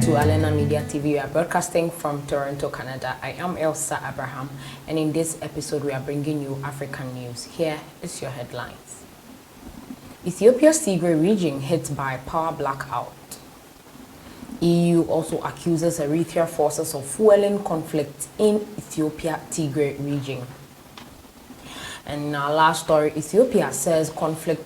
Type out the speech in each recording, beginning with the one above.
to Alena Media TV. We are broadcasting from Toronto, Canada. I am Elsa Abraham, and in this episode we are bringing you African news. Here is your headlines. Ethiopia's Tigray region hit by power blackout. EU also accuses Eritrea forces of fueling conflict in Ethiopia Tigray region. And in our last story, Ethiopia says conflict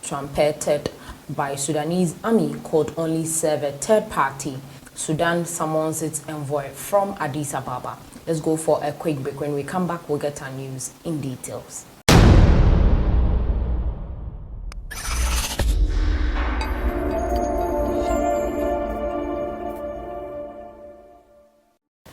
trumpeted by Sudanese army could only serve a third party. Sudan summons its envoy from Addis Ababa. Let's go for a quick break. When we come back, we'll get our news in details.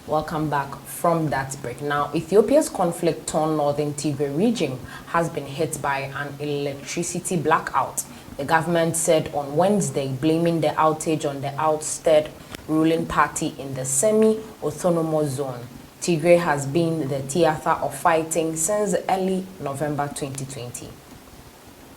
Welcome back from that break. Now, Ethiopia's conflict-torn northern Tigray region has been hit by an electricity blackout. The government said on Wednesday, blaming the outage on the ousted ruling party in the semi-autonomous zone. Tigray has been the theater of fighting since early November 2020,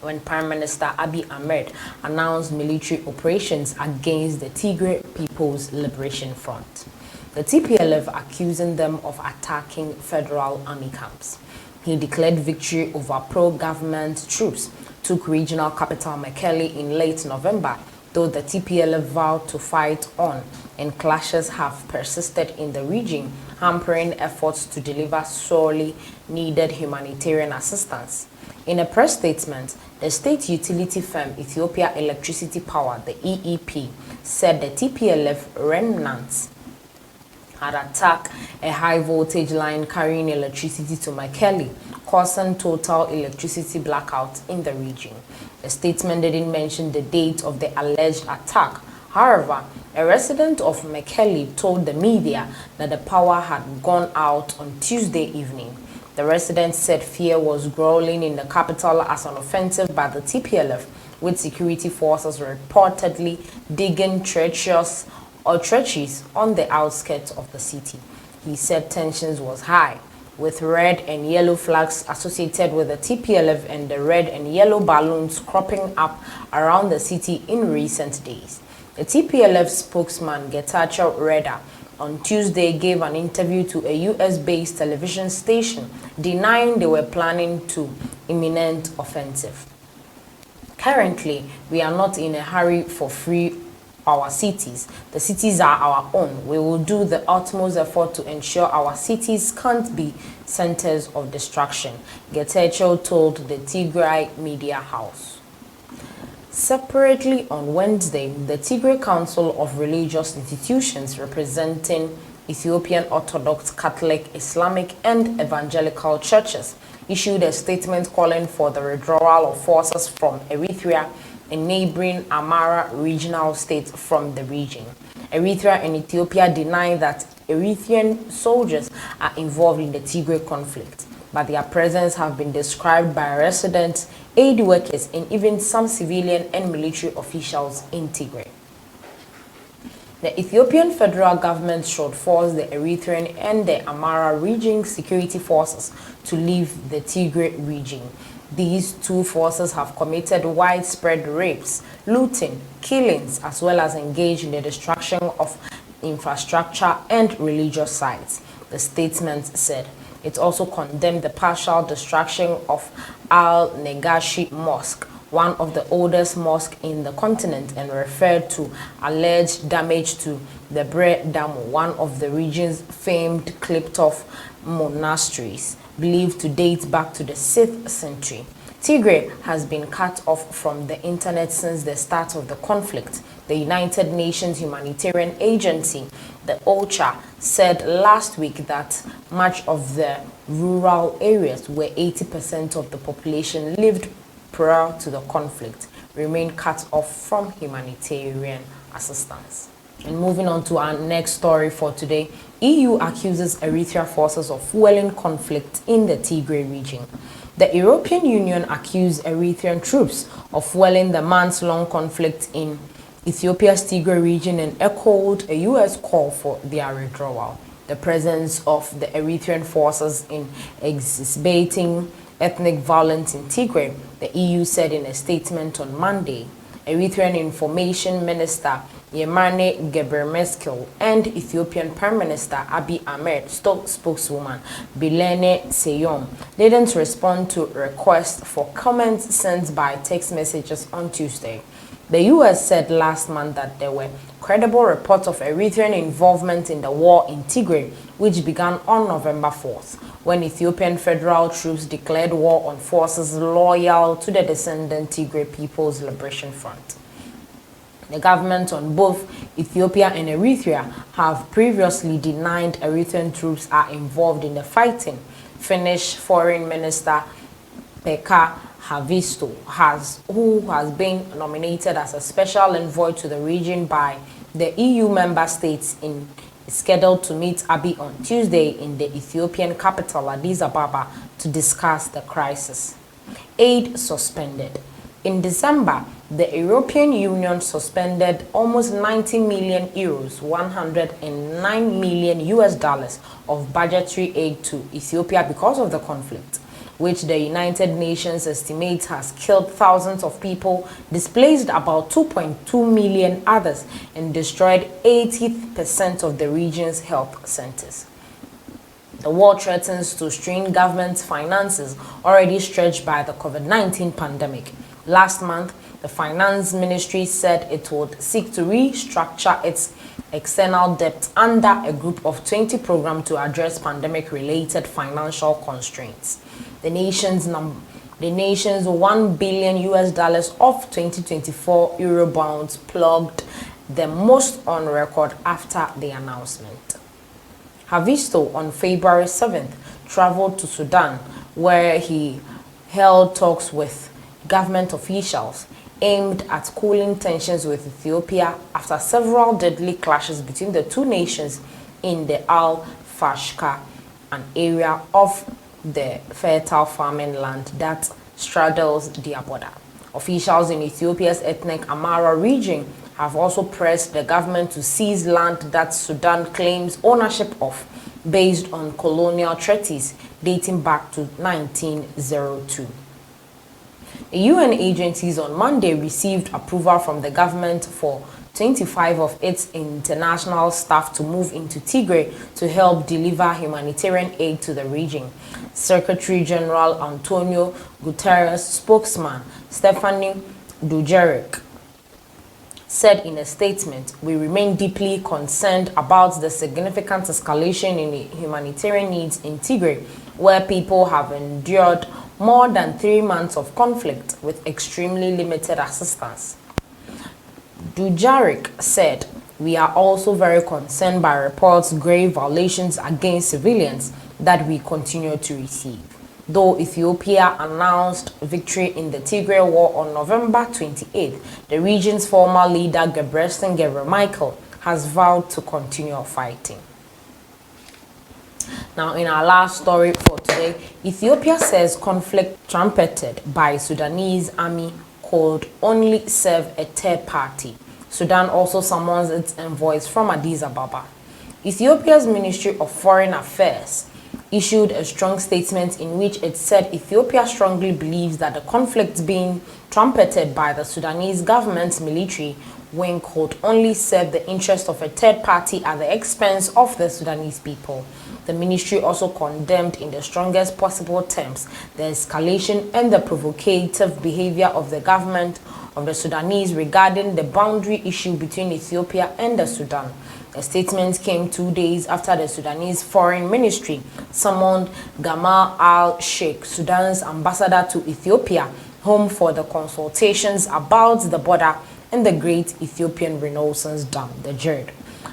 when Prime Minister Abiy Ahmed announced military operations against the Tigray People's Liberation Front. The TPLF accusing them of attacking federal army camps. He declared victory over pro-government troops, took regional capital Mekelle in late November, though the TPLF vowed to fight on, and clashes have persisted in the region, hampering efforts to deliver sorely needed humanitarian assistance. In a press statement, the state utility firm Ethiopia Electricity Power, the EEP, said the TPLF remnants had attacked a high-voltage line carrying electricity to Mekelle, causing total electricity blackout in the region. The statement didn't mention the date of the alleged attack. However, a resident of Mekelle told the media that the power had gone out on Tuesday evening. The resident said fear was growing in the capital as an offensive by the TPLF, with security forces reportedly digging trenches on the outskirts of the city. He said tensions was high, with red and yellow flags associated with the TPLF and the red and yellow balloons cropping up around the city in recent days. The TPLF spokesman Getachew Reda on Tuesday gave an interview to a US-based television station, denying they were planning to imminent offensive. Currently, we are not in a hurry for free our cities. The cities are our own. We will do the utmost effort to ensure our cities can't be centers of destruction, Getachew told the Tigray media house. Separately on Wednesday, the Tigray Council of Religious Institutions representing Ethiopian Orthodox, Catholic, Islamic, and Evangelical churches issued a statement calling for the withdrawal of forces from Eritrea, a neighboring Amhara regional state, from the region. Eritrea and Ethiopia deny that Eritrean soldiers are involved in the Tigray conflict, but their presence have been described by residents, aid workers, and even some civilian and military officials in Tigray. The Ethiopian federal government should force the Eritrean and the Amhara region security forces to leave the Tigray region. These two forces have committed widespread rapes, looting, killings, as well as engaged in the destruction of infrastructure and religious sites, the statement said. It also condemned the partial destruction of Al-Negashi Mosque, one of the oldest mosques in the continent, and referred to alleged damage to the Bre Damu, one of the region's famed clipped-off monasteries, believed to date back to the 6th century. Tigray has been cut off from the internet since the start of the conflict. The United Nations Humanitarian Agency, the OCHA, said last week that much of the rural areas where 80% of the population lived prior to the conflict remain cut off from humanitarian assistance. And moving on to our next story for today, EU accuses Eritrea forces of fueling conflict in the Tigray region. The European Union accused Eritrean troops of fueling the months-long conflict in Ethiopia's Tigray region and echoed a US call for their withdrawal. The presence of the Eritrean forces in exacerbating ethnic violence in Tigray, the EU said in a statement on Monday. Eritrean Information Minister Yemane Gebremeskel and Ethiopian Prime Minister Abiy Ahmed spokeswoman Bilene Seyom didn't respond to requests for comments sent by text messages on Tuesday. The US said last month that there were credible reports of Eritrean involvement in the war in Tigray, which began on November 4th, when Ethiopian federal troops declared war on forces loyal to the descendant Tigray People's Liberation Front. The governments on both Ethiopia and Eritrea have previously denied Eritrean troops are involved in the fighting. Finnish Foreign Minister Pekka Haavisto, who has been nominated as a special envoy to the region by the EU member states, is scheduled to meet Abiy on Tuesday in the Ethiopian capital Addis Ababa to discuss the crisis. Aid suspended. In December, the European Union suspended almost 90 million euros, $109 million of budgetary aid to Ethiopia because of the conflict, which the United Nations estimates has killed thousands of people, displaced about 2.2 million others, and destroyed 80% of the region's health centers. The war threatens to strain government's finances already stretched by the COVID-19 pandemic. Last month, the Finance Ministry said it would seek to restructure its external debt under a group of 20 program to address pandemic-related financial constraints. The nation's $1 billion of 2024 Eurobonds plugged the most on record after the announcement. Haavisto on February 7th traveled to Sudan, where he held talks with government officials aimed at cooling tensions with Ethiopia after several deadly clashes between the two nations in the Al-Fashka, an area of the fertile farming land that straddles their border. Officials in Ethiopia's ethnic Amhara region have also pressed the government to seize land that Sudan claims ownership of based on colonial treaties dating back to 1902. The UN agencies on Monday received approval from the government for 25 of its international staff to move into Tigray to help deliver humanitarian aid to the region. Secretary General Antonio Guterres' spokesman, Stephanie Dujarric, said in a statement, "We remain deeply concerned about the significant escalation in humanitarian needs in Tigray, where people have endured more than 3 months of conflict with extremely limited assistance." Dujarric said, "We are also very concerned by reports of grave violations against civilians that we continue to receive." Though Ethiopia announced victory in the Tigray war on November 28th, the region's former leader Gebremichael has vowed to continue fighting. Now, in our last story for today, Ethiopia says conflict trumpeted by Sudanese army could only serve a third party. Sudan also summons its envoys from Addis Ababa. Ethiopia's Ministry of Foreign Affairs issued a strong statement in which it said Ethiopia strongly believes that the conflict being trumpeted by the Sudanese government's military wing could only serve the interest of a third party at the expense of the Sudanese people. The ministry also condemned in the strongest possible terms the escalation and the provocative behavior of the government of the Sudanese regarding the boundary issue between Ethiopia and the Sudan. The statement came 2 days after the Sudanese Foreign Ministry summoned Gamal al-Sheikh, Sudan's ambassador to Ethiopia, home for the consultations about the border and the Great Ethiopian Renaissance Dam, the JERD.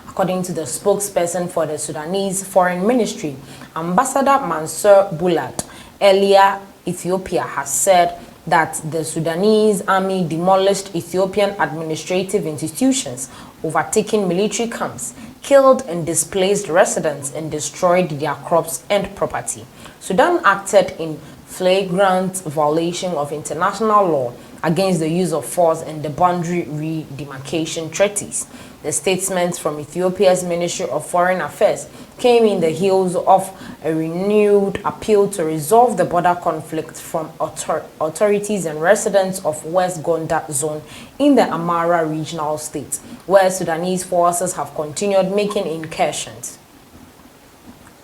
According to the spokesperson for the Sudanese Foreign Ministry, Ambassador Mansour Boulad, earlier Ethiopia has said that the Sudanese army demolished Ethiopian administrative institutions, overtaken military camps, killed and displaced residents, and destroyed their crops and property. Sudan acted in flagrant violation of international law against the use of force and the boundary redemarcation treaties. The statement from Ethiopia's Ministry of Foreign Affairs came in the heels of a renewed appeal to resolve the border conflict from authorities and residents of West Gondar zone in the Amara regional state, where Sudanese forces have continued making incursions.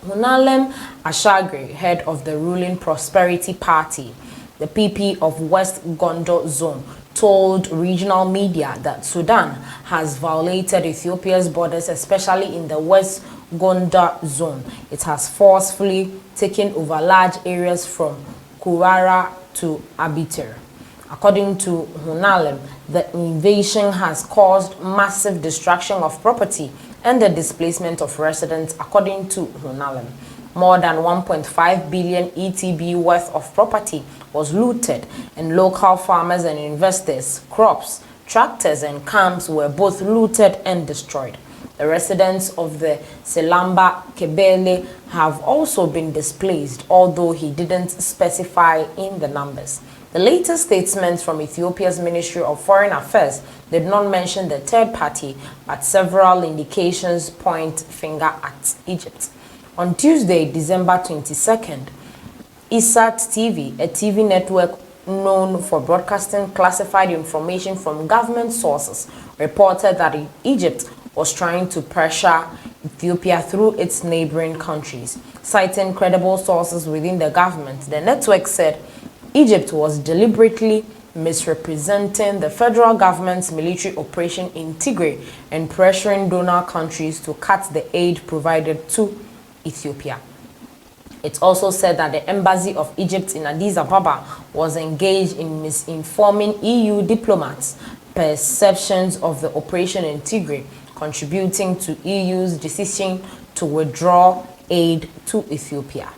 Hunalem Ashagri, head of the ruling Prosperity Party, the PP of West Gondar zone, told regional media that Sudan has violated Ethiopia's borders, especially in the West Gondar zone. It has forcefully taken over large areas from Kurara to Abitir. According to Hunalem, the invasion has caused massive destruction of property and the displacement of residents. According to Hunalem, more than 1.5 billion ETB worth of property was looted, and local farmers and investors, crops, tractors and camps were both looted and destroyed. The residents of the Selamba Kebele have also been displaced, although he didn't specify in the numbers. The latest statements from Ethiopia's Ministry of Foreign Affairs did not mention the third party, but several indications point finger at Egypt. On Tuesday, December 22nd, ISAT TV, a TV network known for broadcasting classified information from government sources, reported that Egypt was trying to pressure Ethiopia through its neighboring countries. Citing credible sources within the government, the network said Egypt was deliberately misrepresenting the federal government's military operation in Tigray and pressuring donor countries to cut the aid provided to Ethiopia. It also said that the embassy of Egypt in Addis Ababa was engaged in misinforming EU diplomats' perceptions of the operation in Tigray, contributing to EU's decision to withdraw aid to Ethiopia.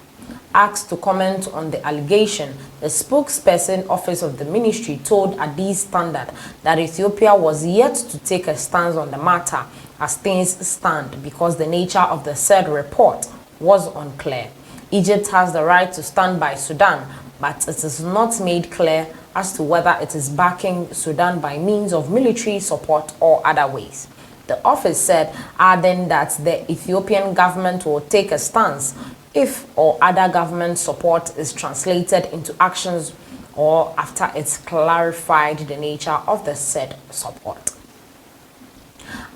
Asked to comment on the allegation, the spokesperson office of the ministry told Addis Standard that Ethiopia was yet to take a stance on the matter as things stand because the nature of the said report was unclear. Egypt has the right to stand by Sudan, but it is not made clear as to whether it is backing Sudan by means of military support or other ways. The office said, adding that the Ethiopian government will take a stance if or other government support is translated into actions or after it's clarified the nature of the said support.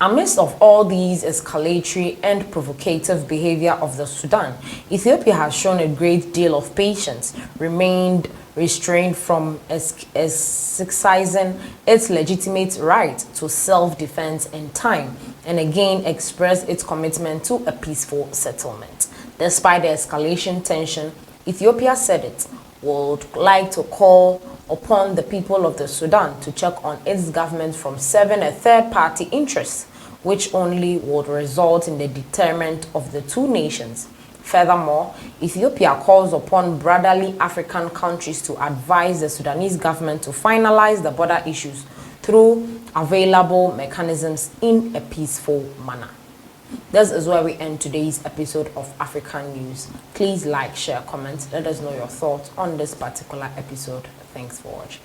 Amidst of all these escalatory and provocative behavior of the Sudan, Ethiopia has shown a great deal of patience, remained restrained from exercising its legitimate right to self-defense in time, and again expressed its commitment to a peaceful settlement. Despite the escalation tension, Ethiopia said it would like to call upon the people of the Sudan to check on its government from serving a third-party interest, which only would result in the deterrent of the two nations. Furthermore, Ethiopia calls upon brotherly African countries to advise the Sudanese government to finalize the border issues through available mechanisms in a peaceful manner. This is where we end today's episode of African News. Please like, share, comment. Let us know your thoughts on this particular episode. Thanks for watching.